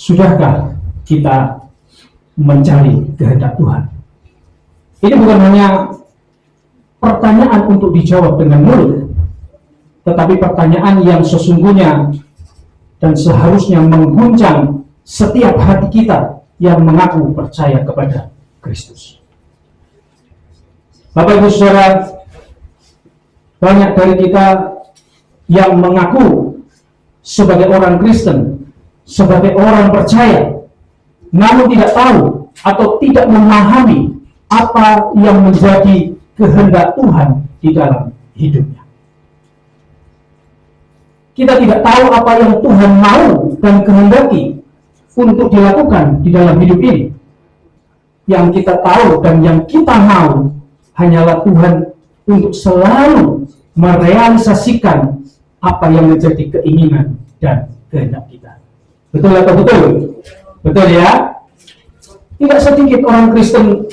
Sudahkah kita mencari kehendak Tuhan? Ini bukan hanya pertanyaan untuk dijawab dengan mulut, tetapi pertanyaan yang sesungguhnya dan seharusnya mengguncang setiap hati kita yang mengaku percaya kepada Kristus. Bapak Ibu Saudara, banyak dari kita yang mengaku sebagai orang Kristen, sebagai orang percaya, namun tidak tahu atau tidak memahami apa yang menjadi kehendak Tuhan di dalam hidupnya. Kita tidak tahu apa yang Tuhan mau dan kehendaki untuk dilakukan di dalam hidup ini. Yang kita tahu dan yang kita mau hanyalah Tuhan untuk selalu merealisasikan apa yang menjadi keinginan dan kehendak kita. Betul atau betul? Betul ya? Tidak sedikit orang Kristen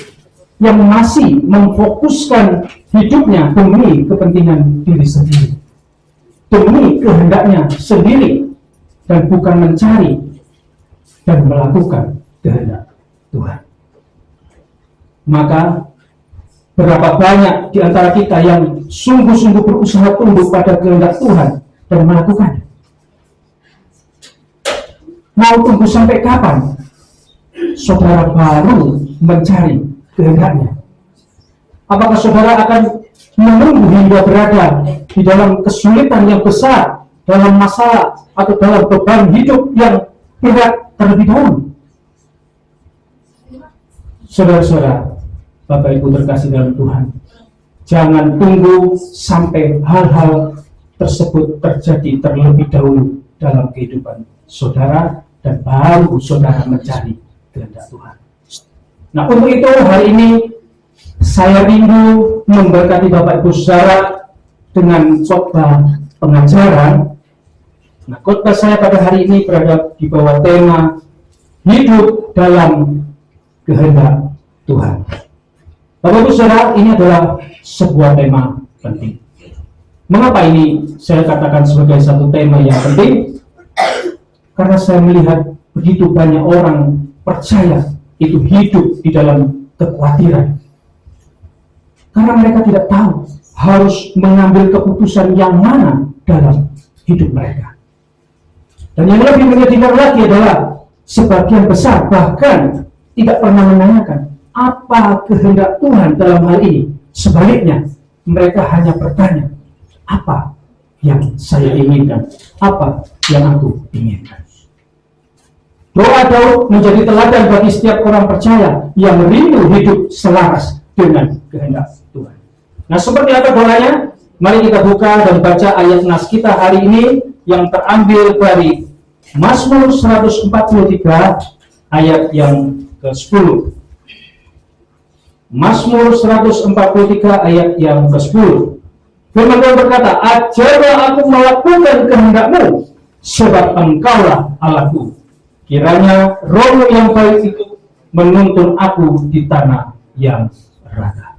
yang masih memfokuskan hidupnya demi kepentingan diri sendiri, demi kehendaknya sendiri, dan bukan mencari dan melakukan kehendak Tuhan. Maka berapa banyak di antara kita yang sungguh-sungguh berusaha tunduk pada kehendak Tuhan dan melakukannya? Mau tunggu sampai kapan saudara baru mencari kehendaknya? Apakah saudara akan menunggu hingga berada di dalam kesulitan yang besar, dalam masalah atau dalam beban hidup yang berat terlebih dahulu? Saudara-saudara, Bapak Ibu terkasih dalam Tuhan, jangan tunggu sampai hal-hal tersebut terjadi terlebih dahulu dalam kehidupan saudara dan baru saudara mencari kehendak Tuhan. Nah, untuk itu hari ini saya rindu memberkati Bapak Ibu Saudara dengan khotbah pengajaran. Nah, khotbah saya pada hari ini berada di bawah tema hidup dalam kehendak Tuhan. Bapak Ibu Saudara, ini adalah sebuah tema penting. Mengapa ini saya katakan sebagai satu tema yang penting? Karena saya melihat begitu banyak orang percaya itu hidup di dalam kekhawatiran. Karena mereka tidak tahu harus mengambil keputusan yang mana dalam hidup mereka. Dan yang lebih menyedihkan lagi adalah sebagian besar bahkan tidak pernah menanyakan apa kehendak Tuhan dalam hal ini. Sebaliknya, mereka hanya bertanya, apa yang saya inginkan? Apa yang aku inginkan? Doa Daud menjadi teladan bagi setiap orang percaya yang rindu hidup selaras dengan kehendak Tuhan. Nah, seperti apa doanya? Mari kita buka dan baca ayat nas kita hari ini yang terambil dari Mazmur 143 ayat yang ke-10. Mazmur 143 ayat yang ke-10. Firman Tuhan berkata, ajarlah aku melakukan kehendak-Mu, sebab Engkaulah Allahku. Kiranya roh yang baik itu menuntun aku di tanah yang rata.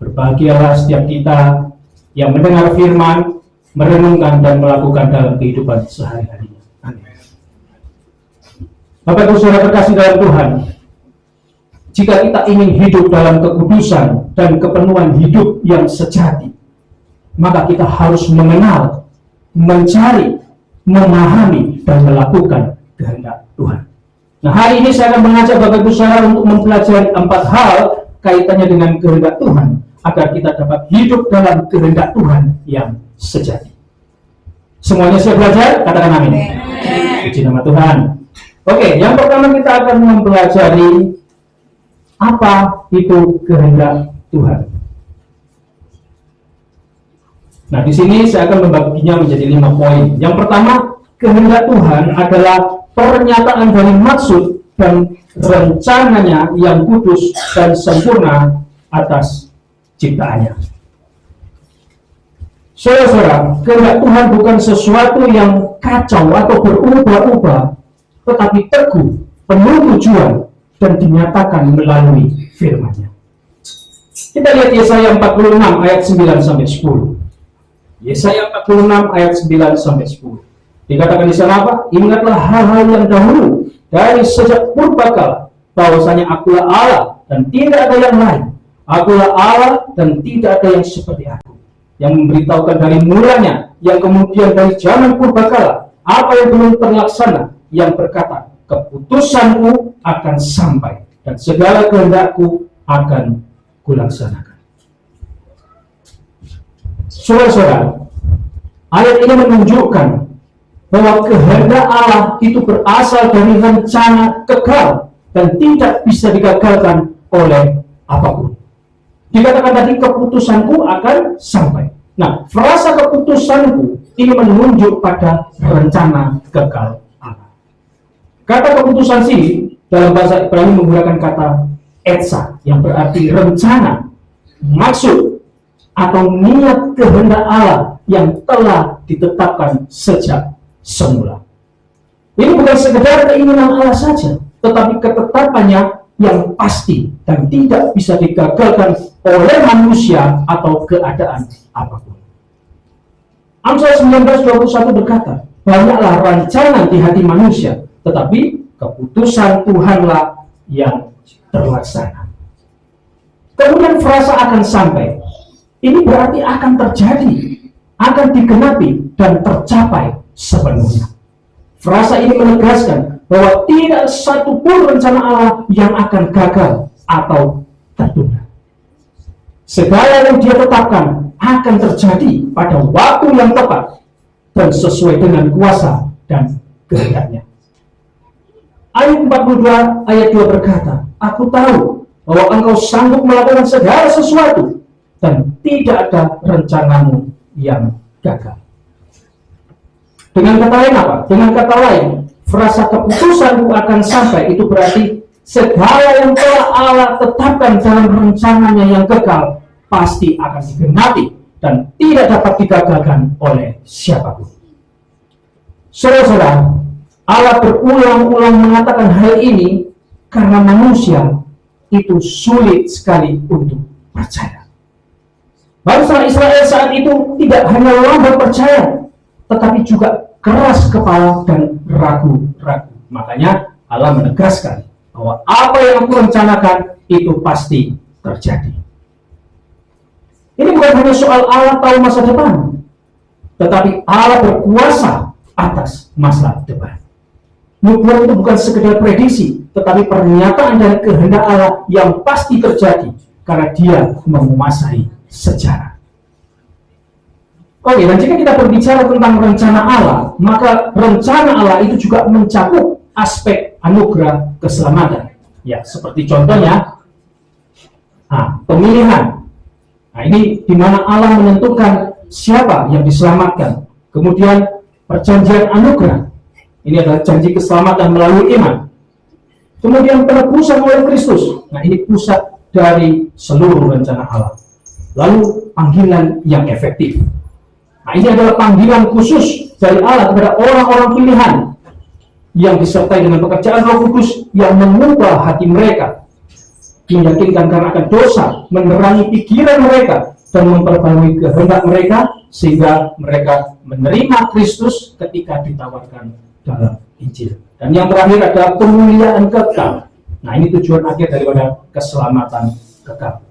Berbahagialah setiap kita yang mendengar firman, merenungkan dan melakukan dalam kehidupan sehari-harinya. Amin. Bapak Ibu Saudara terkasih dalam Tuhan, jika kita ingin hidup dalam kekudusan dan kepenuhan hidup yang sejati, maka kita harus mengenal, mencari, memahami, dan melakukan kehendak Tuhan. Nah, hari ini saya akan mengajak Bapak Ibu Saudara untuk mempelajari 4 hal kaitannya dengan kehendak Tuhan, agar kita dapat hidup dalam kehendak Tuhan yang sejati. Semuanya siap belajar? Katakan amin. Puji nama Tuhan. Oke, yang pertama kita akan mempelajari apa itu kehendak Tuhan. Nah, di sini saya akan membaginya menjadi 5 poin. Yang pertama, kehendak Tuhan adalah pernyataan dari maksud dan rencananya yang kudus dan sempurna atas ciptaannya. Saudara-saudara, kehendak Tuhan bukan sesuatu yang kacau atau berubah-ubah, tetapi teguh, penuh tujuan, dan dinyatakan melalui firman-Nya. Kita lihat Yesaya 46 ayat 9-10. Yesaya 46 ayat 9-10. Dikatakan di sana apa? Ingatlah hal-hal yang dahulu, dari sejak purbakala bahwasanya akulah Allah dan tidak ada yang lain. Akulah Allah dan tidak ada yang seperti aku, yang memberitahukan dari mulanya, yang kemudian dari zaman purbakala apa yang belum terlaksana, yang berkata, keputusanku akan sampai dan segala kehendakku akan kulaksanakan. Saudara-saudara, ayat ini menunjukkan bahwa kehendak Allah itu berasal dari rencana kekal dan tidak bisa digagalkan oleh apapun. Dikatakan tadi keputusanku akan sampai. Nah, frasa keputusanku ini menunjuk pada rencana kekal Allah. Kata keputusan sini dalam bahasa Ibrani menggunakan kata etsa yang berarti rencana, maksud atau niat kehendak Allah yang telah ditetapkan sejak semula. Ini bukan sekedar keinginan Allah saja, tetapi ketetapannya yang pasti dan tidak bisa digagalkan oleh manusia atau keadaan apapun. Amsal 19:21 berkata, banyaklah rancangan di hati manusia, tetapi keputusan Tuhanlah yang terlaksana. Kemudian frasa akan sampai. Ini berarti akan terjadi, akan digenapi dan tercapai sepenuhnya. Frasa ini menegaskan bahwa tidak satu pun rencana Allah yang akan gagal atau tertunda. Segala yang Dia tetapkan akan terjadi pada waktu yang tepat dan sesuai dengan kuasa dan kehendaknya. Ayat 42 ayat 2 berkata, aku tahu bahwa engkau sanggup melakukan segala sesuatu dan tidak ada rencanamu yang gagal. Dengan kata lain apa? Dengan kata lain, frasa keputusanku akan sampai itu berarti segala yang telah Allah tetapkan dalam rencananya yang kekal pasti akan digenapi dan tidak dapat digagalkan oleh siapapun. Saudara-saudara, Allah berulang-ulang mengatakan hal ini karena manusia itu sulit sekali untuk percaya. Bangsa Israel saat itu tidak hanya lambat percaya, tetapi juga keras kepala dan ragu-ragu. Makanya Allah menegaskan bahwa apa yang aku rencanakan itu pasti terjadi. Ini bukan hanya soal Allah tahu masa depan, tetapi Allah berkuasa atas masa depan. Nubuat itu bukan sekedar prediksi, tetapi pernyataan dari kehendak Allah yang pasti terjadi karena Dia menguasai sejarah. Oke, dan jika kita berbicara tentang rencana Allah, maka rencana Allah itu juga mencakup aspek anugerah keselamatan. Ya, seperti contohnya pemilihan. Nah, ini di mana Allah menentukan siapa yang diselamatkan. Kemudian perjanjian anugerah. Ini adalah janji keselamatan melalui iman. Kemudian penebusan oleh Kristus. Nah, ini pusat dari seluruh rencana Allah. Lalu panggilan yang efektif. Nah, ini adalah panggilan khusus dari Allah kepada orang-orang pilihan yang disertai dengan pekerjaan Roh Kudus yang mengubah hati mereka, meyakinkan karena akan dosa, menerangi pikiran mereka, dan memperbarui kehendak mereka sehingga mereka menerima Kristus ketika ditawarkan dalam Injil. Dan yang terakhir adalah pemuliaan kekal. Nah, ini tujuan akhir daripada keselamatan kekal.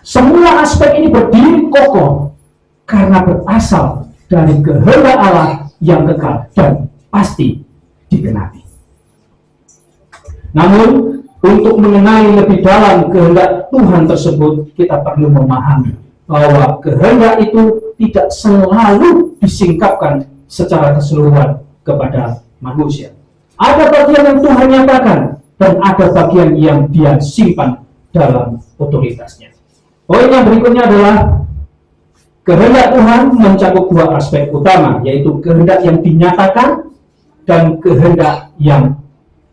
Semua aspek ini berdiri kokoh karena berasal dari kehendak Allah yang kekal dan pasti digenapi. Namun, untuk mengenali lebih dalam kehendak Tuhan tersebut, kita perlu memahami bahwa kehendak itu tidak selalu disingkapkan secara keseluruhan kepada manusia. Ada bagian yang Tuhan nyatakan dan ada bagian yang Dia simpan dalam otoritasnya. Poin yang berikutnya adalah kehendak Tuhan mencakup dua aspek utama, yaitu kehendak yang dinyatakan dan kehendak yang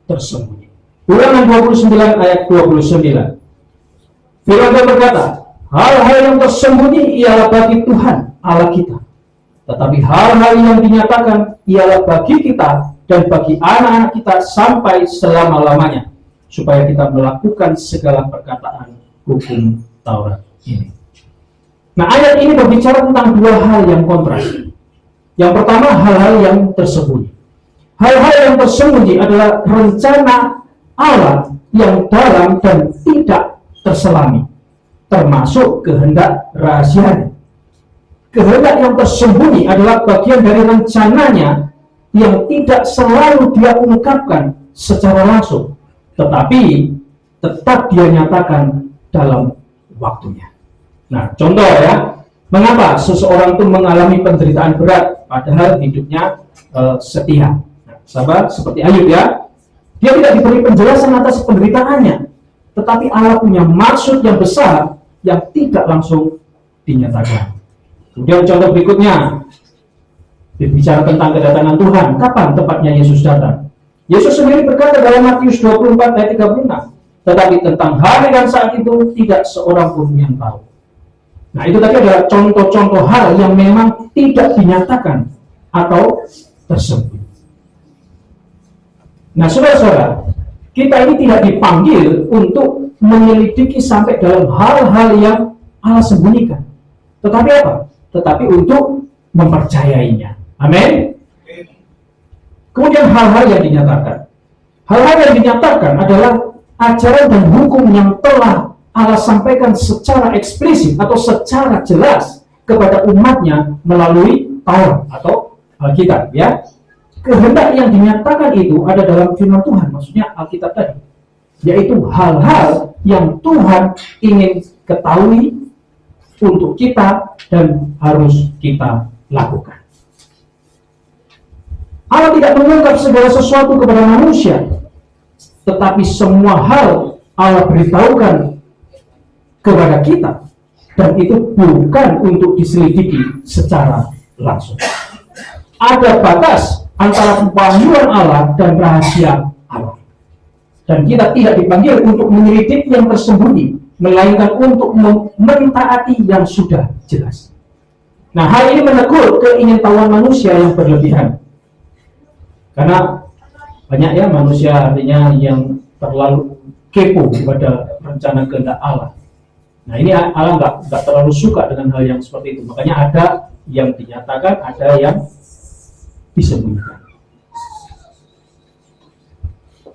tersembunyi. Ulangan 29 ayat 29. Firman berkata, hal-hal yang tersembunyi ialah bagi Tuhan Allah kita, tetapi hal-hal yang dinyatakan ialah bagi kita dan bagi anak-anak kita sampai selama-lamanya, supaya kita melakukan segala perkataan hukum Taurat ini. Nah, ayat ini berbicara tentang dua hal yang kontras. Yang pertama, hal-hal yang tersembunyi. Hal-hal yang tersembunyi adalah rencana Allah yang dalam dan tidak terselami, termasuk kehendak rahasianya. Kehendak yang tersembunyi adalah bagian dari rencananya yang tidak selalu dia ungkapkan secara langsung, tetapi tetap dia nyatakan dalam waktunya. Nah, contoh ya, mengapa seseorang itu mengalami penderitaan berat padahal hidupnya setia. Nah, sahabat, seperti Ayub ya, dia tidak diberi penjelasan atas penderitaannya, tetapi Allah punya maksud yang besar yang tidak langsung dinyatakan. Kemudian contoh berikutnya, berbicara tentang kedatangan Tuhan. Kapan tepatnya Yesus datang? Yesus sendiri berkata dalam Matius 24 ayat 36, tetapi tentang hari dan saat itu tidak seorang pun yang tahu. Nah, itu tadi adalah contoh-contoh hal yang memang tidak dinyatakan atau tersembunyi. Nah, saudara-saudara, kita ini tidak dipanggil untuk menyelidiki sampai dalam hal-hal yang Allah sembunyikan. Tetapi apa? Tetapi untuk mempercayainya. Amin. Kemudian hal-hal yang dinyatakan. Hal-hal yang dinyatakan adalah ajaran dan hukum yang telah Allah sampaikan secara eksplisit atau secara jelas kepada umatnya melalui Taurat atau Alkitab ya. Kehendak yang dinyatakan itu ada dalam firman Tuhan, maksudnya Alkitab tadi, yaitu hal-hal yang Tuhan ingin ketahui untuk kita dan harus kita lakukan. Allah tidak mengungkap segala sesuatu kepada manusia, tetapi semua hal Allah beritahukan kepada kita, dan itu bukan untuk diselidiki secara langsung. Ada batas antara kewahyuan Allah dan rahasia Allah. Dan kita tidak dipanggil untuk menyelidiki yang tersembunyi, melainkan untuk mentaati yang sudah jelas. Nah, hal ini menegur keingintahuan manusia yang berlebihan. Karena banyak ya manusia artinya yang terlalu kepo kepada rencana kehendak Allah. Nah, ini Allah nggak terlalu suka dengan hal yang seperti itu. Makanya ada yang dinyatakan, ada yang disembunyikan.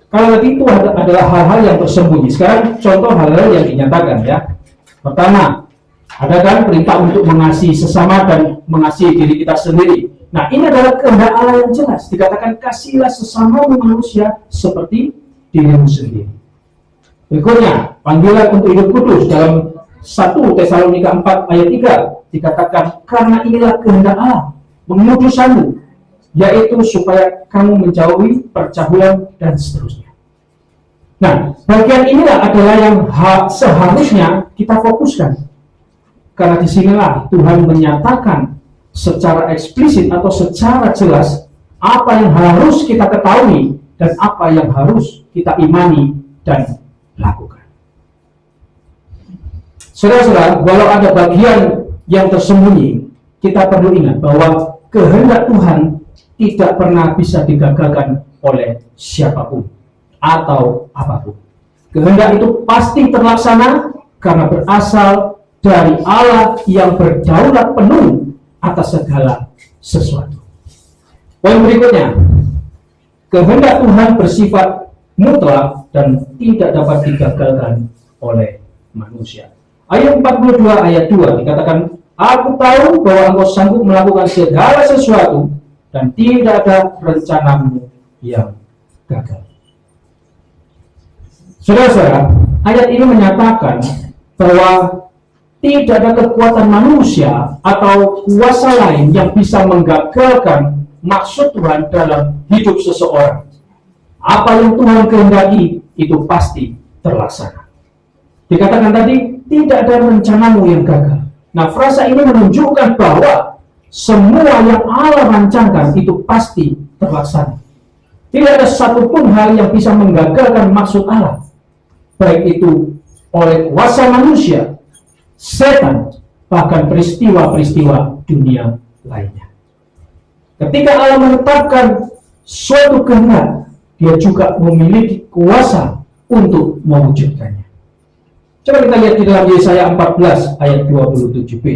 Kalau tadi itu adalah hal-hal yang tersembunyi. Sekarang contoh hal-hal yang dinyatakan ya. Pertama, ada kan perintah untuk mengasihi sesama dan mengasihi diri kita sendiri. Nah, ini adalah kehendak Allah yang jelas. Dikatakan kasihilah sesamamu manusia seperti dirimu sendiri. Berikutnya, panggilan untuk hidup kudus dalam 1 Tesalonika 4 ayat 3 dikatakan karena inilah kehendak Allah mengudusanmu, yaitu supaya kamu menjauhi percabulan dan seterusnya. Nah, bagian inilah adalah yang seharusnya kita fokuskan. Karena disinilah Tuhan menyatakan secara eksplisit atau secara jelas apa yang harus kita ketahui dan apa yang harus kita imani dan lakukan. Saudara-saudara, walau ada bagian yang tersembunyi, kita perlu ingat bahwa kehendak Tuhan tidak pernah bisa digagalkan oleh siapapun atau apapun. Kehendak itu pasti terlaksana karena berasal dari Allah yang berdaulat penuh atas segala sesuatu. Poin berikutnya, kehendak Tuhan bersifat mutlak dan tidak dapat digagalkan oleh manusia. Ayat 42 ayat 2 dikatakan, aku tahu bahwa engkau sanggup melakukan segala sesuatu dan tidak ada rencanamu yang gagal. Saudara-saudara, ayat ini menyatakan bahwa tidak ada kekuatan manusia atau kuasa lain yang bisa menggagalkan maksud Tuhan dalam hidup seseorang. Apa yang Tuhan kehendaki itu pasti terlaksana. Dikatakan tadi, tidak ada rencanamu yang gagal. Nah, frasa ini menunjukkan bahwa semua yang Allah rancangkan itu pasti terlaksana. Tidak ada satupun hal yang bisa menggagalkan maksud Allah, baik itu oleh kuasa manusia, setan, bahkan peristiwa-peristiwa dunia lainnya. Ketika Allah menetapkan suatu kehendak, Dia juga memiliki kuasa untuk mewujudkannya. Coba kita lihat di dalam Yesaya 14 ayat 27b.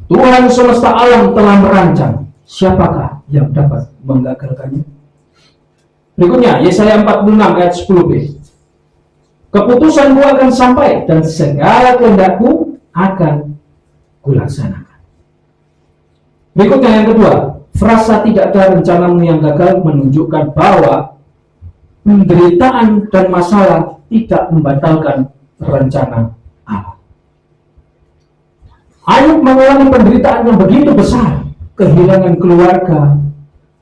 Tuhan semesta alam telah merancang siapakah yang dapat menggagalkannya? Berikutnya, Yesaya 46 ayat 10b. Keputusanku akan sampai dan segala kehendakku akan kulaksanakan. Berikutnya yang kedua, frasa tidak ada rencanamu yang gagal menunjukkan bahwa penderitaan dan masalah tidak membatalkan rencana Allah. Ayub mengalami penderitaan yang begitu besar, kehilangan keluarga,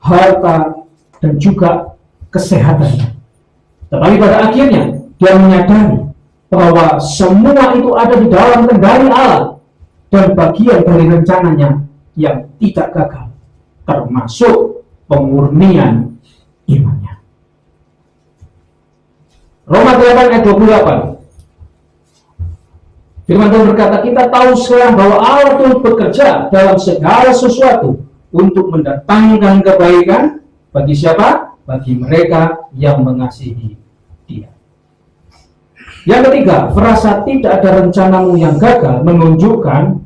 harta, dan juga kesehatan. Tetapi pada akhirnya dia menyadari bahwa semua itu ada di dalam kendali Allah dan bagian dari rencananya yang tidak gagal, termasuk pemurnian imannya. Roma 8 ayat 28. Firman Tuhan berkata, kita tahu sekarang bahwa Allah turut bekerja dalam segala sesuatu untuk mendatangkan kebaikan bagi siapa? Bagi mereka yang mengasihi Dia. Yang ketiga, frasa tidak ada rencanamu yang gagal menunjukkan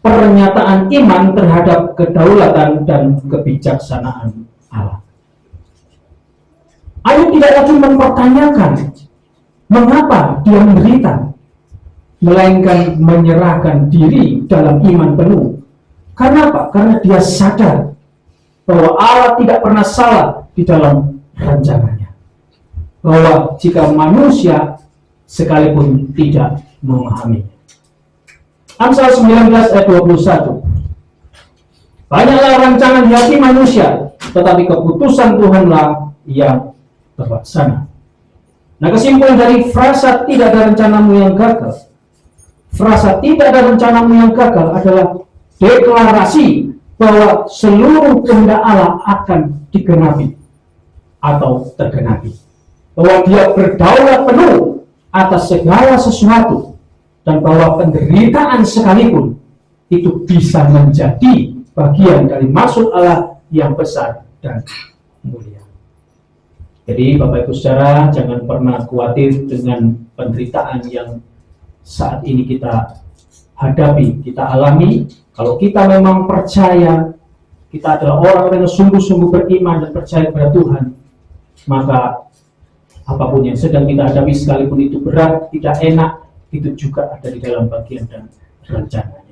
pernyataan iman terhadap kedaulatan dan kebijaksanaan Allah. Ayub tidak lagi mempertanyakan mengapa dia menderita, melainkan menyerahkan diri dalam iman penuh. Karena apa? Karena dia sadar bahwa Allah tidak pernah salah di dalam rencananya. Bahwa jika manusia sekalipun tidak memahaminya. Amsal 19 ayat 21. Banyaklah rancangan di hati manusia, tetapi keputusan Tuhanlah yang terlaksana. Nah, kesimpulan dari frasa tidak ada rencanamu yang gagal. Frasa tidak ada rencanamu yang gagal adalah deklarasi bahwa seluruh kehendak Allah akan digenapi atau tergenapi. Bahwa Dia berdaulat penuh atas segala sesuatu dan bahwa penderitaan sekalipun itu bisa menjadi bagian dari maksud Allah yang besar dan mulia. Jadi Bapak Ibu Saudara, jangan pernah khawatir dengan penderitaan yang saat ini kita hadapi, kita alami. Kalau kita memang percaya, kita adalah orang yang sungguh-sungguh beriman dan percaya kepada Tuhan, maka apapun yang sedang kita hadapi, sekalipun itu berat, tidak enak, itu juga ada di dalam bagian dan rencananya.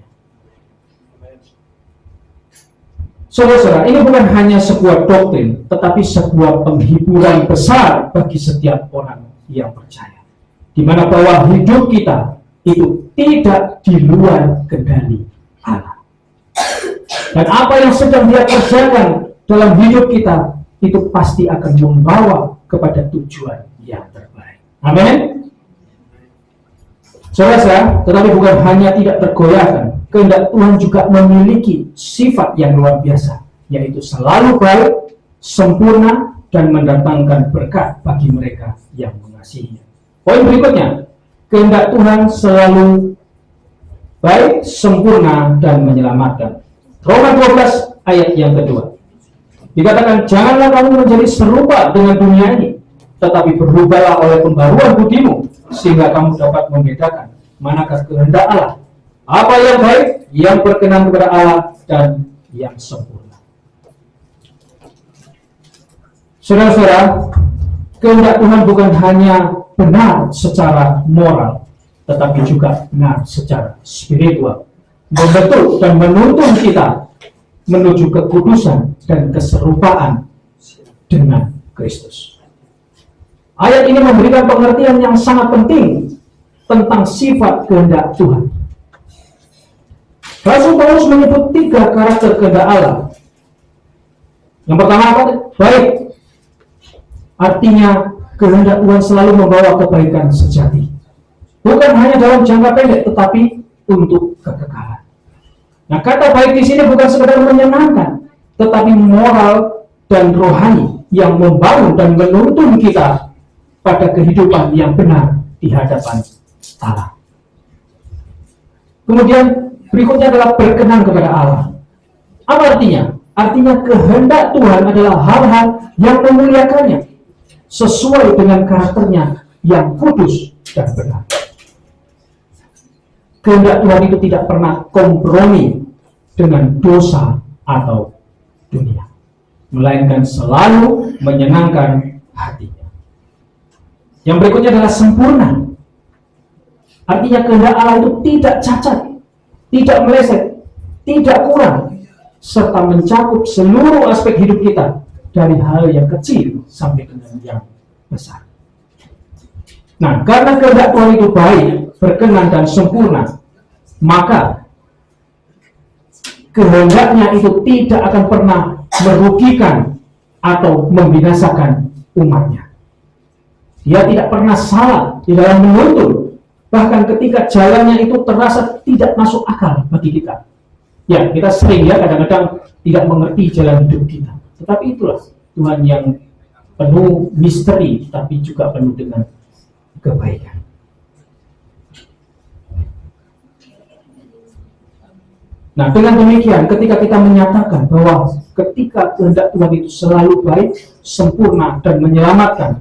Saudara-saudara, ini bukan hanya sebuah doktrin, tetapi sebuah penghiburan besar bagi setiap orang yang percaya. Di mana bahwa hidup kita itu tidak di luar kendali Allah. Dan apa yang sedang Dia kerjakan dalam hidup kita, itu pasti akan membawa kepada tujuan yang terbaik. Amin. Saudara, tetapi bukan hanya tidak tergoyahkan, kehendak Tuhan juga memiliki sifat yang luar biasa, yaitu selalu baik, sempurna, dan mendatangkan berkat bagi mereka yang mengasihinya. Poin berikutnya, kehendak Tuhan selalu baik, sempurna, dan menyelamatkan. Roma 12 ayat yang kedua. Dikatakan, janganlah kamu menjadi serupa dengan dunia ini, tetapi berubahlah oleh pembaruan budimu, sehingga kamu dapat membedakan manakah kehendak Allah, apa yang baik, yang berkenan kepada Allah, dan yang sempurna. Saudara-saudara, kehendak Tuhan bukan hanya benar secara moral, tetapi juga benar secara spiritual, membentuk dan menuntun kita menuju kekudusan dan keserupaan dengan Kristus. Ayat ini memberikan pengertian yang sangat penting tentang sifat kehendak Tuhan. Rasul Paulus menyebut 3 karakter kehendak Allah. Yang pertama apa? Baik. Artinya kehendak Tuhan selalu membawa kebaikan sejati. Bukan hanya dalam jangka pendek, tetapi untuk kekekalan. Nah, kata baik di sini bukan sekedar menyenangkan, tetapi moral dan rohani yang membangun dan menuntun kita pada kehidupan yang benar di hadapan Allah. Kemudian berikutnya adalah berkenan kepada Allah. Apa artinya? Artinya kehendak Tuhan adalah hal-hal yang memuliakannya, sesuai dengan karakternya yang kudus dan benar. Kehendak Tuhan itu tidak pernah kompromi dengan dosa atau dunia, melainkan selalu menyenangkan hatinya. Yang berikutnya adalah sempurna. Artinya kehendak Allah itu tidak cacat, tidak meleset, tidak kurang, serta mencakup seluruh aspek hidup kita, dari hal yang kecil sampai dengan yang besar. Nah, karena kehendak Tuhan itu baik, berkenan dan sempurna, maka kehendaknya itu tidak akan pernah merugikan atau membinasakan umatnya. Dia tidak pernah salah di dalam menuntun, bahkan ketika jalannya itu terasa tidak masuk akal bagi kita. Ya, kita sering ya kadang-kadang tidak mengerti jalan hidup kita. Tetapi itulah Tuhan yang penuh misteri, tapi juga penuh dengan kebaikan. Nah, dengan demikian ketika kita menyatakan bahwa ketika kehendak Tuhan itu selalu baik, sempurna, dan menyelamatkan,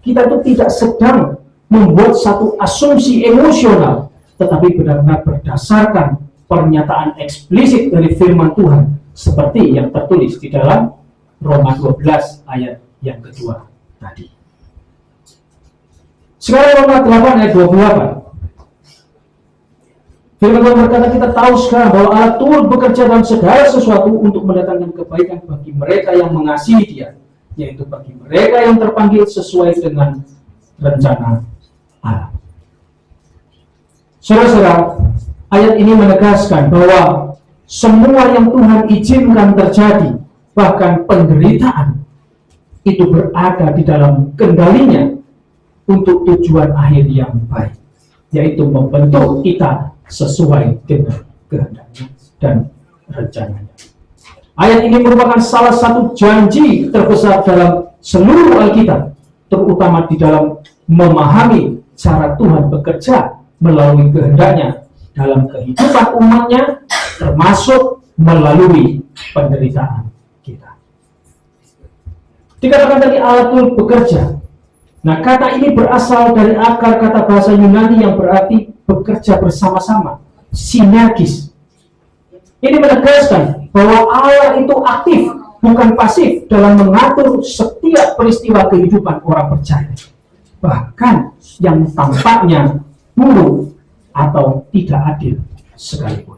kita itu tidak sedang membuat satu asumsi emosional, tetapi benar-benar berdasarkan pernyataan eksplisit dari firman Tuhan, seperti yang tertulis di dalam Roma 12 ayat yang kedua tadi. Sekarang Roma 8 ayat 28. Firman Tuhan berkata, kita tahu sekarang bahwa Allah turut bekerja dalam segala sesuatu untuk mendatangkan kebaikan bagi mereka yang mengasihi Dia, yaitu bagi mereka yang terpanggil sesuai dengan rencana Allah. Saudara-saudara, ayat ini menegaskan bahwa semua yang Tuhan izinkan terjadi, bahkan penderitaan, itu berada di dalam kendalinya untuk tujuan akhir yang baik, yaitu membentuk kita sesuai dengan kehendaknya dan rencananya. Ayat ini merupakan salah satu janji terbesar dalam seluruh Alkitab, terutama di dalam memahami cara Tuhan bekerja melalui kehendaknya dalam kehidupan umatnya, termasuk melalui penderitaan kita. Dikatakan tadi Allah turut bekerja. Nah, kata ini berasal dari akar kata bahasa Yunani yang berarti bekerja bersama-sama, sinergis. Ini menegaskan bahwa Allah itu aktif, bukan pasif dalam mengatur setiap peristiwa kehidupan orang percaya, bahkan yang tampaknya buruk atau tidak adil sekalipun.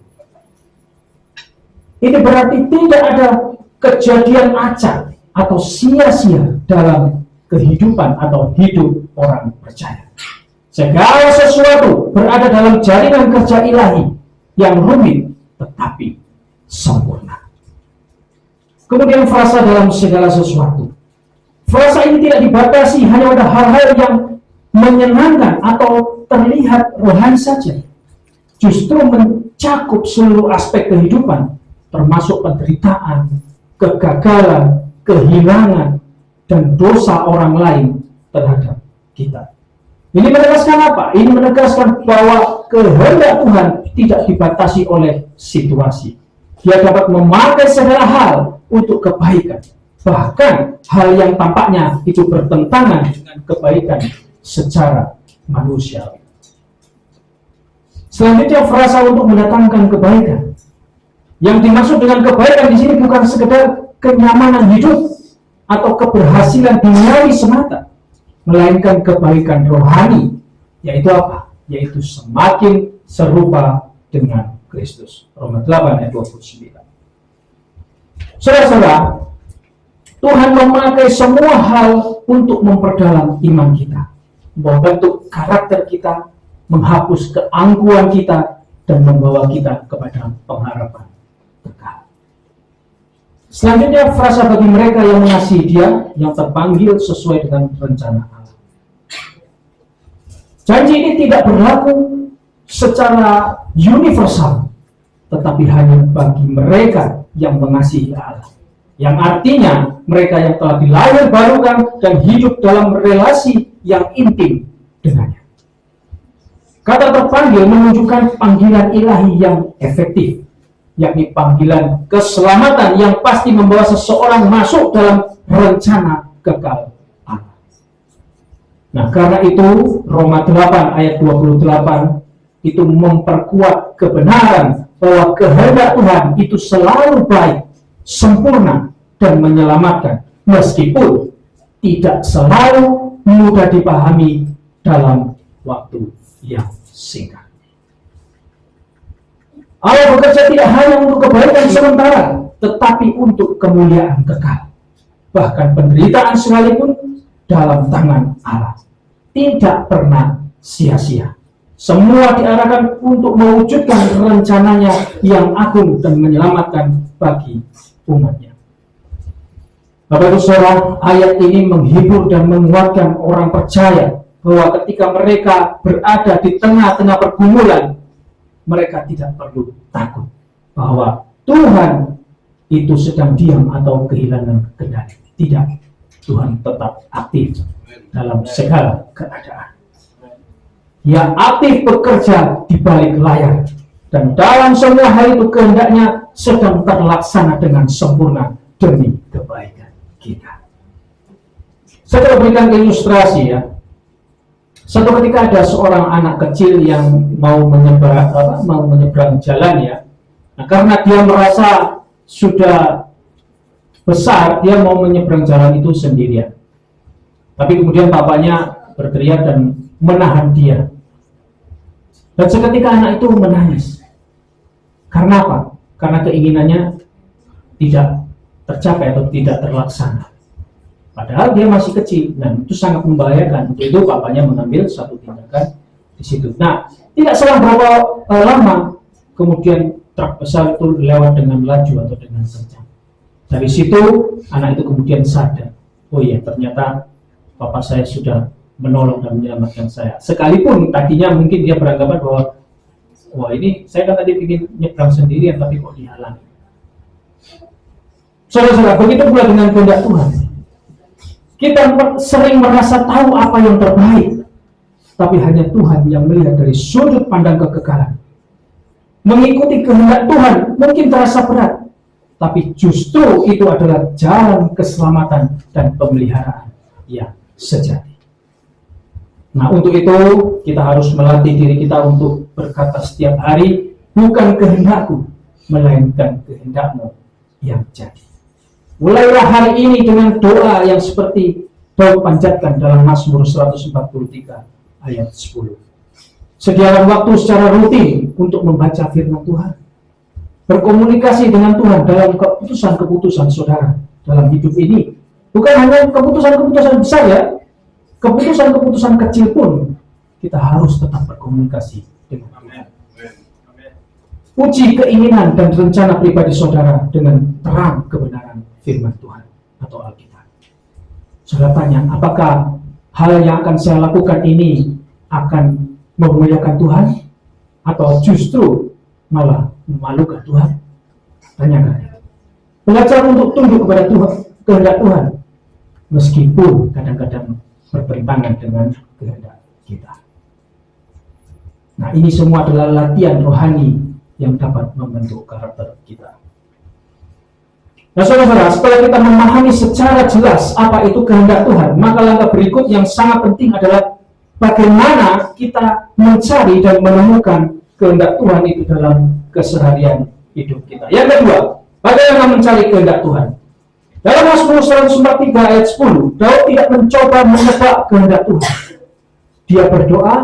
Ini berarti tidak ada kejadian acak atau sia-sia dalam kehidupan atau hidup orang percaya. Segala sesuatu berada dalam jaringan kerja ilahi yang rumit tetapi sempurna. Kemudian frasa dalam segala sesuatu. Frasa ini tidak dibatasi hanya pada hal-hal yang menyenangkan atau terlihat rohani saja. Justru mencakup seluruh aspek kehidupan, termasuk penderitaan, kegagalan, kehilangan, dan dosa orang lain terhadap kita. Ini menegaskan apa? Ini menegaskan bahwa kehendak Tuhan tidak dibatasi oleh situasi. Dia dapat memakai segala hal untuk kebaikan. Bahkan hal yang tampaknya itu bertentangan dengan kebaikan secara manusiawi. Selanjutnya frasa untuk mendatangkan kebaikan. Yang dimaksud dengan kebaikan di sini bukan sekedar kenyamanan hidup atau keberhasilan duniawi semata, melainkan kebaikan rohani, yaitu apa? Yaitu semakin serupa dengan Kristus. Roma 8 ayat 29. Saudara-saudara, Tuhan memakai semua hal untuk memperdalam iman kita, membentuk karakter kita, menghapus keangkuhan kita, dan membawa kita kepada pengharapan kekal. Selanjutnya, frasa bagi mereka yang mengasihi Dia, yang terpanggil sesuai dengan rencana Allah. Janji ini tidak berlaku secara universal, tetapi hanya bagi mereka yang mengasihi Allah. Yang artinya mereka yang telah dilahirbarukan dan hidup dalam relasi yang intim dengannya. Kata terpanggil menunjukkan panggilan ilahi yang efektif, yakni panggilan keselamatan yang pasti membawa seseorang masuk dalam rencana kekal Allah. Nah, karena itu Roma 8 ayat 28 itu memperkuat kebenaran bahwa kehendak Tuhan itu selalu baik, sempurna, dan menyelamatkan, meskipun tidak selalu mudah dipahami dalam waktu yang singkat. Allah bekerja tidak hanya untuk kebaikan sementara, tetapi untuk kemuliaan kekal. Bahkan penderitaan sekalipun dalam tangan Allah tidak pernah sia-sia. Semua diarahkan untuk mewujudkan rencananya yang agung dan menyelamatkan bagi umatnya. Bapak Ibu Saudara, ayat ini menghibur dan menguatkan orang percaya bahwa ketika mereka berada di tengah-tengah pergumulan, mereka tidak perlu takut bahwa Tuhan itu sedang diam atau kehilangan kendali. Tidak, Tuhan tetap aktif dalam segala keadaan. Dia aktif bekerja di balik layar, dan dalam semua hal itu kehendaknya sedang terlaksana dengan sempurna demi kebaikan kita. Saya coba berikan ilustrasi ya. Suatu ketika ada seorang anak kecil yang mau menyeberang jalan ya. Nah, karena dia merasa sudah besar, dia mau menyeberang jalan itu sendirian. Tapi kemudian bapaknya berteriak dan menahan dia. Dan seketika anak itu menangis. Karena apa? Karena keinginannya tidak tercapai atau tidak terlaksana. Padahal dia masih kecil, dan itu sangat membahayakan. Untuk itu bapaknya mengambil satu tindakan di situ. Nah, tidak selang berapa lama, kemudian truk besar itu lewat dengan laju atau dengan kencang. Dari situ, anak itu kemudian sadar, oh iya, ternyata bapak saya sudah menolong dan menyelamatkan saya. Sekalipun tadinya mungkin dia beranggapan bahwa, wah ini saya kan tadi ingin nyebrang sendirian, tapi kok dihalangi. Saudara-saudara, begitu pula dengan kehendak Tuhan. Kita sering merasa tahu apa yang terbaik, tapi hanya Tuhan yang melihat dari sudut pandang kekekalan. Mengikuti kehendak Tuhan mungkin terasa berat, tapi justru itu adalah jalan keselamatan dan pemeliharaan yang sejati. Nah, untuk itu kita harus melatih diri kita untuk berkata setiap hari, bukan kehendakku, melainkan kehendakmu yang jadi. Mulailah hari ini dengan doa yang seperti Daud panjatkan dalam Mazmur 143 ayat 10. Sediakan waktu secara rutin untuk membaca firman Tuhan. Berkomunikasi dengan Tuhan dalam keputusan-keputusan saudara dalam hidup ini. Bukan hanya keputusan-keputusan besar ya, keputusan-keputusan kecil pun kita harus tetap berkomunikasi dengan Tuhan. Uji keinginan dan rencana pribadi saudara dengan terang kebenaran firman Tuhan atau Alkitab. Saudara tanya, apakah hal yang akan saya lakukan ini akan memuliakan Tuhan atau justru malah memalukan Tuhan? Tanyakan. Belajar untuk tunduk kepada Tuhan, kehendak Tuhan, meskipun kadang-kadang bertentangan dengan kehendak kita. Nah, ini semua adalah latihan rohani yang dapat membentuk karakter kita. Nah, saudara-saudara, setelah kita memahami secara jelas apa itu kehendak Tuhan, maka langkah berikut yang sangat penting adalah bagaimana kita mencari dan menemukan kehendak Tuhan itu dalam keseharian hidup kita. Yang kedua, bagaimana mencari kehendak Tuhan? Dalam Mazmur 143 ayat 10, Daud tidak mencoba menebak kehendak Tuhan. Dia berdoa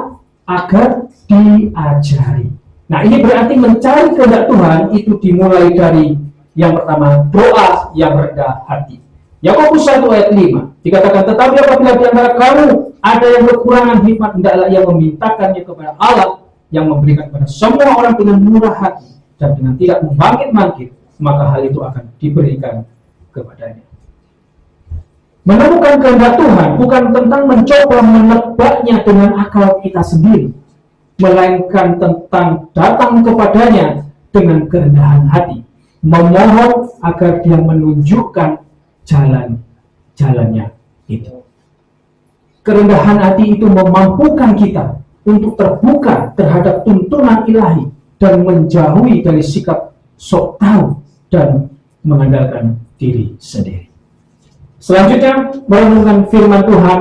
agar diajari. Nah, ini berarti mencari kehendak Tuhan itu dimulai dari yang pertama, doa yang rendah hati. Yakobus 1 ayat 5 dikatakan, tetapi apabila di antara kamu ada yang kekurangan hikmat, hendaklah ia memintakannya kepada Allah yang memberikan kepada semua orang dengan murah hati dan dengan tidak membangkit-bangkit, maka hal itu akan diberikan kepadanya. Menemukan kehendak Tuhan bukan tentang mencoba menebaknya dengan akal kita sendiri, melainkan tentang datang kepadanya dengan kerendahan hati, memohon agar dia menunjukkan jalan-jalannya itu. Kerendahan hati itu memampukan kita untuk terbuka terhadap tuntunan ilahi dan menjauhi dari sikap sok tahu dan mengandalkan diri sendiri. Selanjutnya, merenungkan firman Tuhan.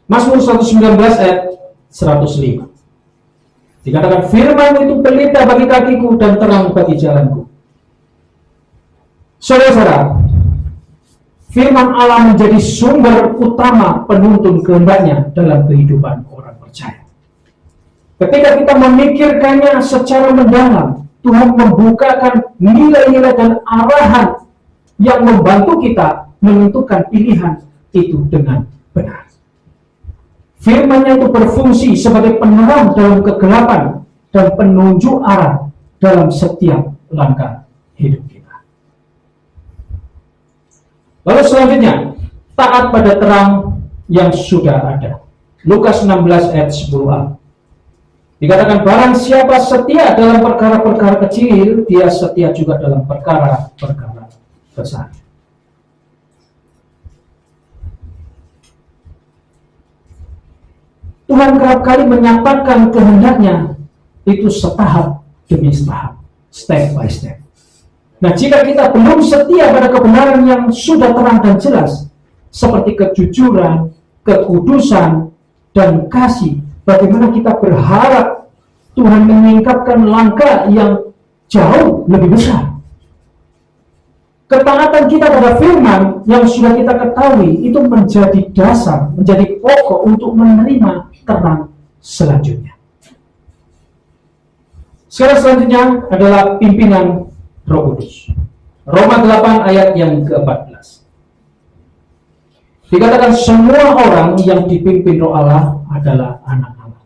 Mazmur 119 ayat 105. Dikatakan firman itu pelita bagi kakiku dan terang bagi jalanku. Saudara-saudara, firman Allah menjadi sumber utama penuntun kehendaknya dalam kehidupan orang percaya. Ketika kita memikirkannya secara mendalam, Tuhan membukakan nilai-nilai dan arahan yang membantu kita menentukan pilihan itu dengan benar. Firman-Nya itu berfungsi sebagai penerang dalam kegelapan dan penunjuk arah dalam setiap langkah hidup kita. Lalu selanjutnya, taat pada terang yang sudah ada. Lukas 16 ayat 10a. Dikatakan barang siapa setia dalam perkara-perkara kecil, dia setia juga dalam perkara-perkara besar. Tuhan kerap kali menyatakan kehendaknya itu setahap demi setahap, step by step. Nah, jika kita belum setia pada kebenaran yang sudah terang dan jelas, seperti kejujuran, kekudusan, dan kasih, bagaimana kita berharap Tuhan meningkatkan langkah yang jauh lebih besar? Ketaatan kita pada firman yang sudah kita ketahui itu menjadi dasar, menjadi pokok untuk menerima terang selanjutnya. Sekarang selanjutnya adalah pimpinan Roh Kudus. Roma 8 ayat yang ke-14. Dikatakan semua orang yang dipimpin Roh Allah adalah anak Allah.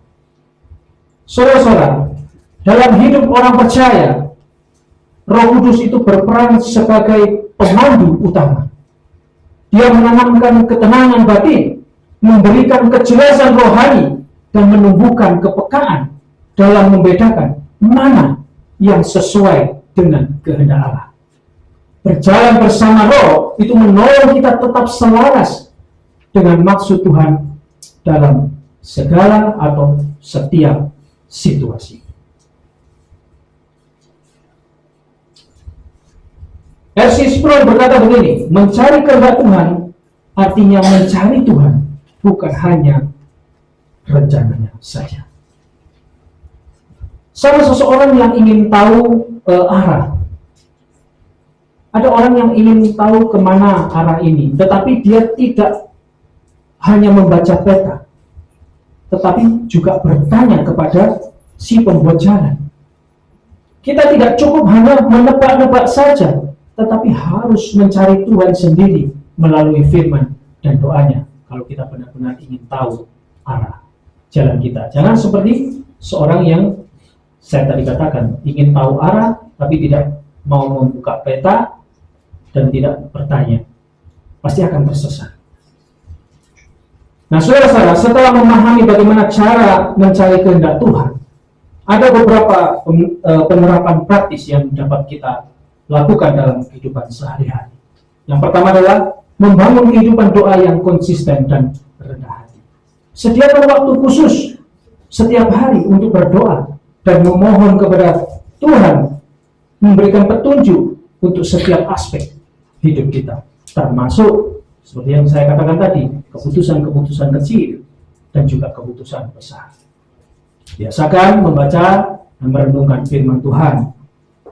Saudara-saudara, dalam hidup orang percaya, Roh Kudus itu berperan sebagai pemandu utama. Dia menanamkan ketenangan batin, memberikan kejelasan rohani, dan menumbuhkan kepekaan dalam membedakan mana yang sesuai dengan kehendak Allah. Berjalan bersama Roh itu menolong kita tetap selaras dengan maksud Tuhan dalam segala atau setiap situasi. R.C. Sproul berkata begini, mencari kehendak Tuhan artinya mencari Tuhan, bukan hanya rencananya saja. Sama seseorang yang ingin tahu arah. Ada orang yang ingin tahu kemana arah ini, tetapi dia tidak hanya membaca peta, tetapi juga bertanya kepada si pembuat jalan. Kita tidak cukup hanya menebak-nebak saja, tetapi harus mencari Tuhan sendiri melalui firman dan doanya kalau kita benar-benar ingin tahu arah jalan kita. Jangan seperti seorang yang saya tadi katakan, ingin tahu arah tapi tidak mau membuka peta dan tidak bertanya, pasti akan tersesat. Nah, saudara-saudara, setelah memahami bagaimana cara mencari kehendak Tuhan, ada beberapa penerapan praktis yang dapat kita lakukan dalam kehidupan sehari-hari. Yang pertama adalah membangun kehidupan doa yang konsisten dan rendah hati. Sediakan waktu khusus setiap hari untuk berdoa dan memohon kepada Tuhan memberikan petunjuk untuk setiap aspek hidup kita, termasuk seperti yang saya katakan tadi, keputusan-keputusan kecil dan juga keputusan besar. Biasakan membaca dan merenungkan firman Tuhan.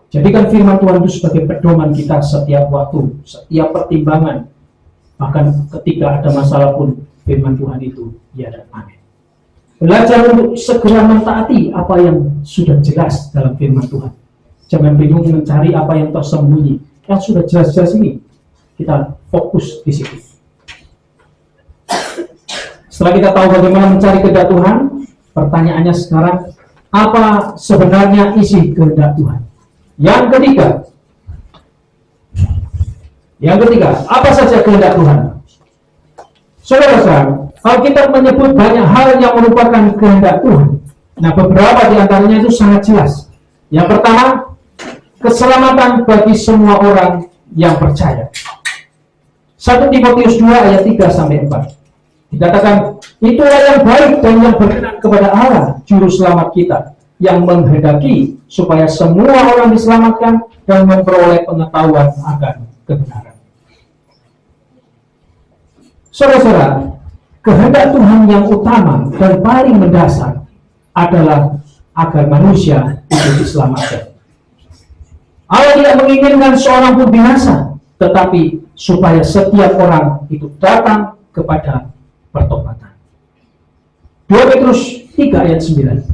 Jadikan firman Tuhan itu sebagai pedoman kita setiap waktu, setiap pertimbangan. Bahkan ketika ada masalah pun, firman Tuhan itu ya dan amin. Belajar untuk segera mentaati apa yang sudah jelas dalam firman Tuhan. Jangan bingung mencari apa yang tersembunyi. Yang sudah jelas-jelas ini, kita fokus di situ. Setelah kita tahu bagaimana mencari kehendak Tuhan, pertanyaannya sekarang, apa sebenarnya isi kehendak Tuhan? Yang ketiga, apa saja kehendak Tuhan? Saudara-saudara, Alkitab menyebut banyak hal yang merupakan kehendak Tuhan. Nah, beberapa di antaranya itu sangat jelas. Yang pertama, keselamatan bagi semua orang yang percaya. 1 Timotius 2 ayat 3-4. Dikatakan, itulah yang baik dan yang berkenan kepada Allah, juru selamat kita, yang menghendaki supaya semua orang diselamatkan dan memperoleh pengetahuan akan kebenaran. Saudara-saudara, kehendak Tuhan yang utama dan paling mendasar adalah agar manusia itu diselamatkan. Allah tidak menginginkan seorang pun binasa, tetapi supaya setiap orang itu datang kepada pertobatan. 2 Petrus 3 ayat 9.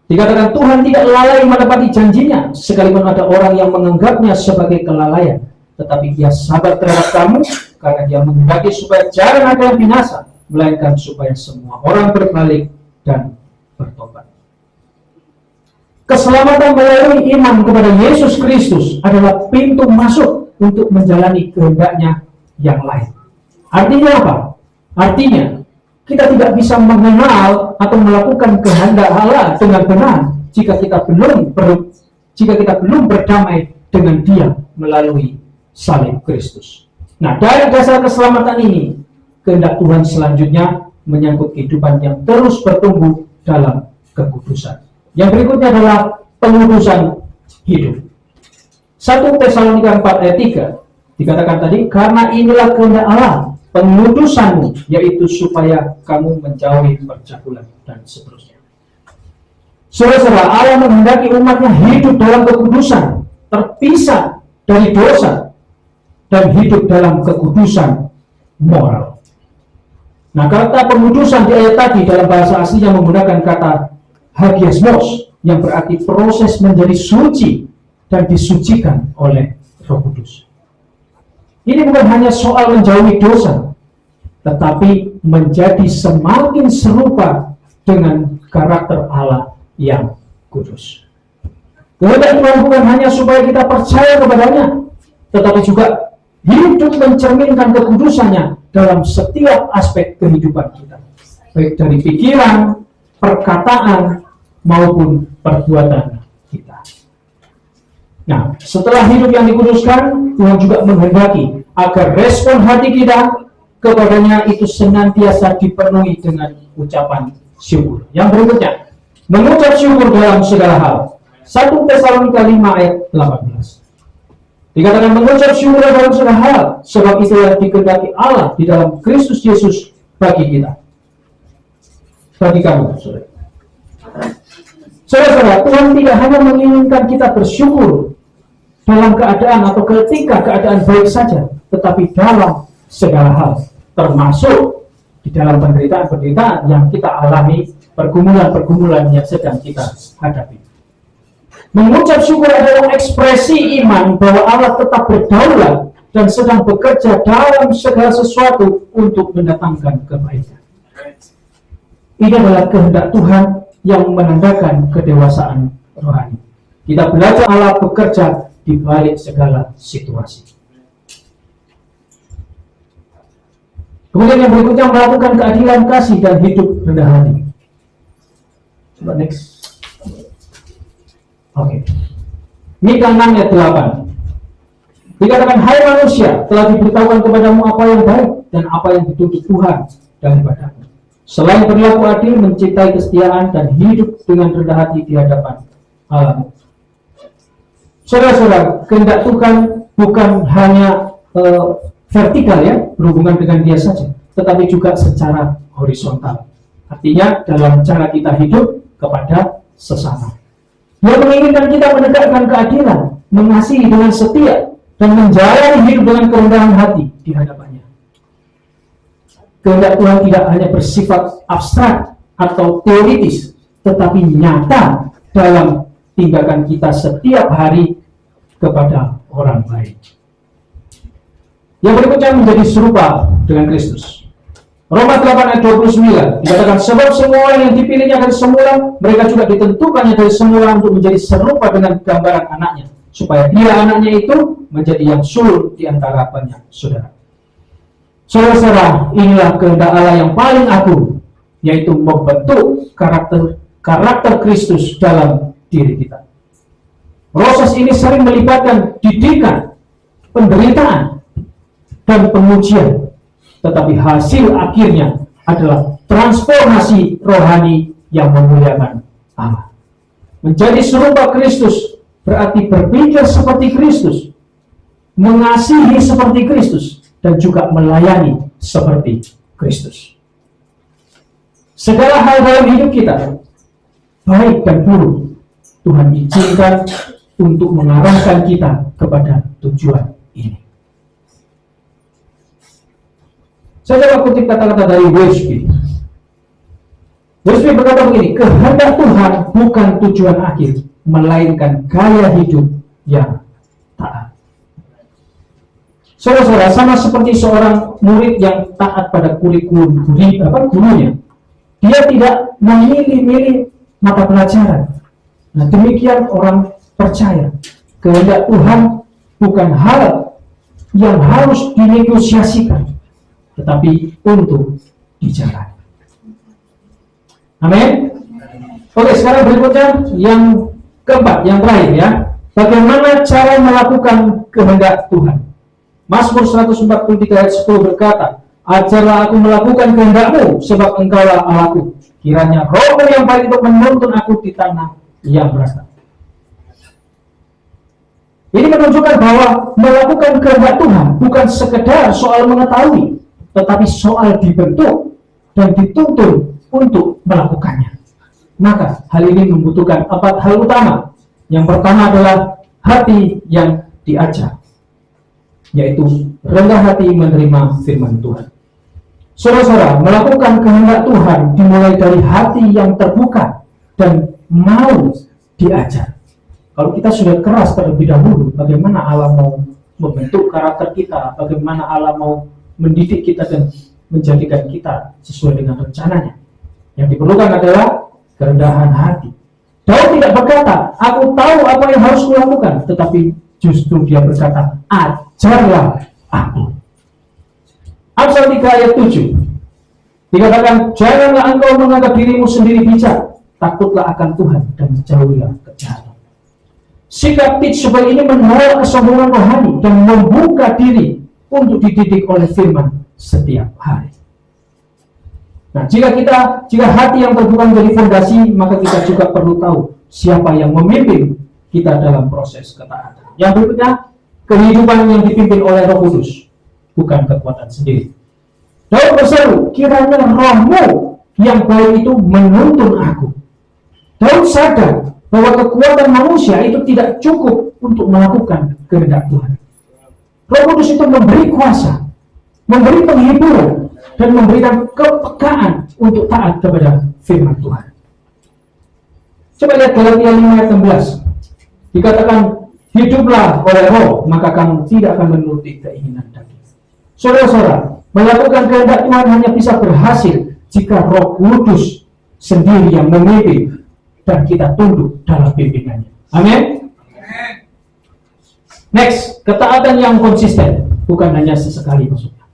Dikatakan Tuhan tidak lalai menepati janjinya, sekalipun ada orang yang menganggapnya sebagai kelalaian, tetapi Dia sabar terhadap kamu, karena Dia menghendaki supaya jangan ada yang binasa, melainkan supaya semua orang berbalik dan bertobat. Keselamatan melalui iman kepada Yesus Kristus adalah pintu masuk untuk menjalani kehendak-Nya yang lain. Artinya apa? Artinya kita tidak bisa mengenal atau melakukan kehendak Allah dengan benar jika kita belum berdamai dengan Dia melalui salib Kristus. Nah, dari dasar keselamatan ini, kehendak Tuhan selanjutnya menyangkut kehidupan yang terus bertumbuh dalam kekudusan. Yang berikutnya adalah pengudusan hidup. 1 Tesalonika 4 ayat 3 dikatakan tadi, karena inilah kehendak Allah, pengudusanmu, yaitu supaya kamu menjauhi percabulan, dan seterusnya. Saudara-saudara, Allah menghendaki umatnya hidup dalam kekudusan, terpisah dari dosa, dan hidup dalam kekudusan moral. Nah, kata pengudusan di ayat tadi dalam bahasa aslinya menggunakan kata hagiasmos, yang berarti proses menjadi suci dan disucikan oleh Roh Kudus. Ini bukan hanya soal menjauhi dosa, tetapi menjadi semakin serupa dengan karakter Allah yang kudus. Kehendak Tuhan bukan hanya supaya kita percaya kepadanya, tetapi juga hidup mencerminkan kekudusannya dalam setiap aspek kehidupan kita, baik dari pikiran, perkataan, maupun perbuatan kita. Nah, setelah hidup yang dikuduskan, Tuhan juga menghendaki agar respon hati kita kepadanya itu senantiasa dipenuhi dengan ucapan syukur. Yang berikutnya, mengucap syukur dalam segala hal. 1 Tesalonika 5 ayat 18. Dikatakan mengucap syukur dalam segala hal, sebab itu yang dikehendaki Allah di dalam Kristus Yesus bagi kita. Bagi kamu, saudara. Saudara-saudara, Tuhan tidak hanya menginginkan kita bersyukur dalam keadaan atau ketika keadaan baik saja, tetapi dalam segala hal, termasuk di dalam penderitaan-penderitaan yang kita alami, pergumulan-pergumulan yang sedang kita hadapi. Mengucap syukur adalah ekspresi iman bahwa Allah tetap berdaulat dan sedang bekerja dalam segala sesuatu untuk mendatangkan kebaikan. Ini adalah kehendak Tuhan yang menandakan kedewasaan rohani. Kita belajar Allah bekerja di balik segala situasi. Kemudian yang berikutnya melakukan keadilan kasih dan hidup rendah hati. Coba next. Oke. Mika 6 ayat 8. Dikatakan, hai manusia, telah diberitahukan kepadamu apa yang baik dan apa yang dituntut Tuhan daripadamu. Selain berlaku adil, mencintai kesetiaan, dan hidup dengan rendah hati di hadapan Allah. Saudara-saudara, kehendak Tuhan bukan hanya vertikal ya, berhubungan dengan Dia saja, tetapi juga secara horizontal. Artinya dalam cara kita hidup kepada sesama. Dia menginginkan kita menegakkan keadilan, mengasihi dengan setia, dan menjalani hidup dengan kerendahan hati di hadapannya. Kehendak Tuhan tidak hanya bersifat abstrak atau teoritis, tetapi nyata dalam tindakan kita setiap hari kepada orang lain. Yang berikutnya menjadi serupa dengan Kristus. Roma 8 ayat 29 dikatakan, sebab semua orang yang dipilihnya dari semula, mereka juga ditentukannya dari semula untuk menjadi serupa dengan gambaran anaknya, supaya dia anaknya itu menjadi yang sulung di antara banyak saudara. Saudara-saudara, inilah kehendak Allah yang paling agung, yaitu membentuk karakter Kristus dalam diri kita. Proses ini sering melibatkan didikan, penderitaan, dan pengujian, tetapi hasil akhirnya adalah transformasi rohani yang memuliakan Allah. Menjadi serupa Kristus berarti berpikir seperti Kristus, mengasihi seperti Kristus, dan juga melayani seperti Kristus. Segala hal dalam hidup kita, baik dan buruk, Tuhan izinkan untuk mengarahkan kita kepada tujuan ini. Saya coba kutip kata-kata dari Wiersbe. Wiersbe berkata begini, kehendak Tuhan bukan tujuan akhir, melainkan gaya hidup yang taat. Saudara-saudara, sama seperti seorang murid yang taat pada kurikulum gurunya, dia tidak memilih-milih mata pelajaran. Nah, demikian orang percaya kehendak Tuhan bukan hal yang harus dinegosiasikan, tetapi untuk dijalani. Amin. Oke, sekarang berikutnya yang keempat, yang terakhir ya. Bagaimana cara melakukan kehendak Tuhan? Mazmur 143 ayat 10 berkata, ajarlah aku melakukan kehendak-Mu, sebab Engkaulah Allahku. Kiranya Roh-Mu yang baik untuk menuntun aku di tanah yang berata. Ini menunjukkan bahwa melakukan kehendak Tuhan bukan sekedar soal mengetahui, tetapi soal dibentuk dan dituntun untuk melakukannya. Maka hal ini membutuhkan 4 hal utama. Yang pertama adalah hati yang diajar, yaitu rendah hati menerima firman Tuhan. Saudara-saudara, melakukan kehendak Tuhan dimulai dari hati yang terbuka dan mau diajar. Kalau kita sudah keras terlebih dahulu, bagaimana Allah mau membentuk karakter kita, bagaimana Allah mau mendidik kita dan menjadikan kita sesuai dengan rencananya. Yang diperlukan adalah kerendahan hati. Daud tidak berkata, aku tahu apa yang harus kulakukan, tetapi justru dia berkata, ajarlah aku. Amsal 3 ayat 7 dikatakan, janganlah engkau menganggap dirimu sendiri bijak, takutlah akan Tuhan dan jauhilah kejahatan. Sikap teachable ini menolak kesombongan rohani dan membuka diri untuk dididik oleh firman setiap hari. Nah, jika hati yang terbuka menjadi fondasi, maka kita juga perlu tahu siapa yang memimpin kita dalam proses ketaatan. Yang berikutnya, kehidupan yang dipimpin oleh Roh Kudus, bukan kekuatan sendiri. Daud berseru, kiranya Roh-Mu yang baik itu menuntun aku. Daud sadar bahwa kekuatan manusia itu tidak cukup untuk melakukan kehendak Tuhan. Roh Kudus itu memberi kuasa, memberi penghiburan, dan memberikan kepekaan untuk taat kepada firman Tuhan. Coba lihat Galatia 5 ayat 16. Dikatakan, hiduplah oleh Roh, maka kamu tidak akan menuruti keinginan daging. Saudara-saudara, melakukan kehendak Tuhan hanya bisa berhasil jika Roh Kudus sendiri yang memimpin dan kita tunduk dalam pimpinannya. Amin. Next, ketaatan yang konsisten, bukan hanya sesekali maksudnya.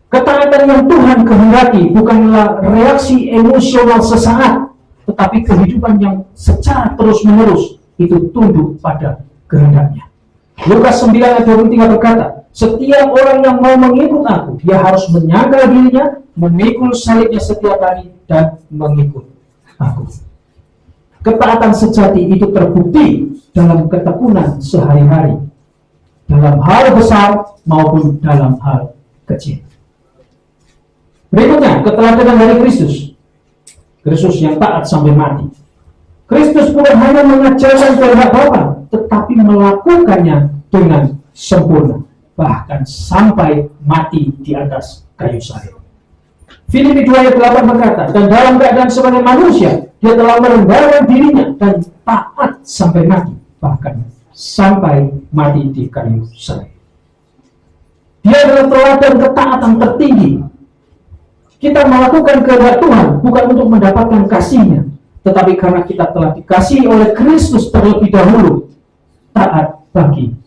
Ketaatan yang Tuhan kehendaki bukanlah reaksi emosional sesaat, tetapi kehidupan yang secara terus-menerus itu tunduk pada kehendaknya. Lukas 9 ayat 23 berkata, setiap orang yang mau mengikut aku, dia harus menyangkal dirinya, memikul salibnya setiap hari, dan mengikut aku. Ketaatan sejati itu terbukti dalam ketekunan sehari-hari, dalam hal besar maupun dalam hal kecil. Berikutnya, keteladanan dari Kristus. Kristus yang taat sampai mati. Kristus bukan hanya mengajarkan kehendak Bapa, tetapi melakukannya dengan sempurna, bahkan sampai mati di atas kayu salib. Filipi 2 ayat 8 berkata, dan dalam keadaan sebagai manusia, dia telah merendahkan dirinya dan taat sampai mati, bahkan sampai mati di kayu salib. Dia adalah teladan ketaatan tertinggi. Kita melakukan kehendak Tuhan bukan untuk mendapatkan kasih-Nya, tetapi karena kita telah dikasihi oleh Kristus terlebih dahulu, taat bagi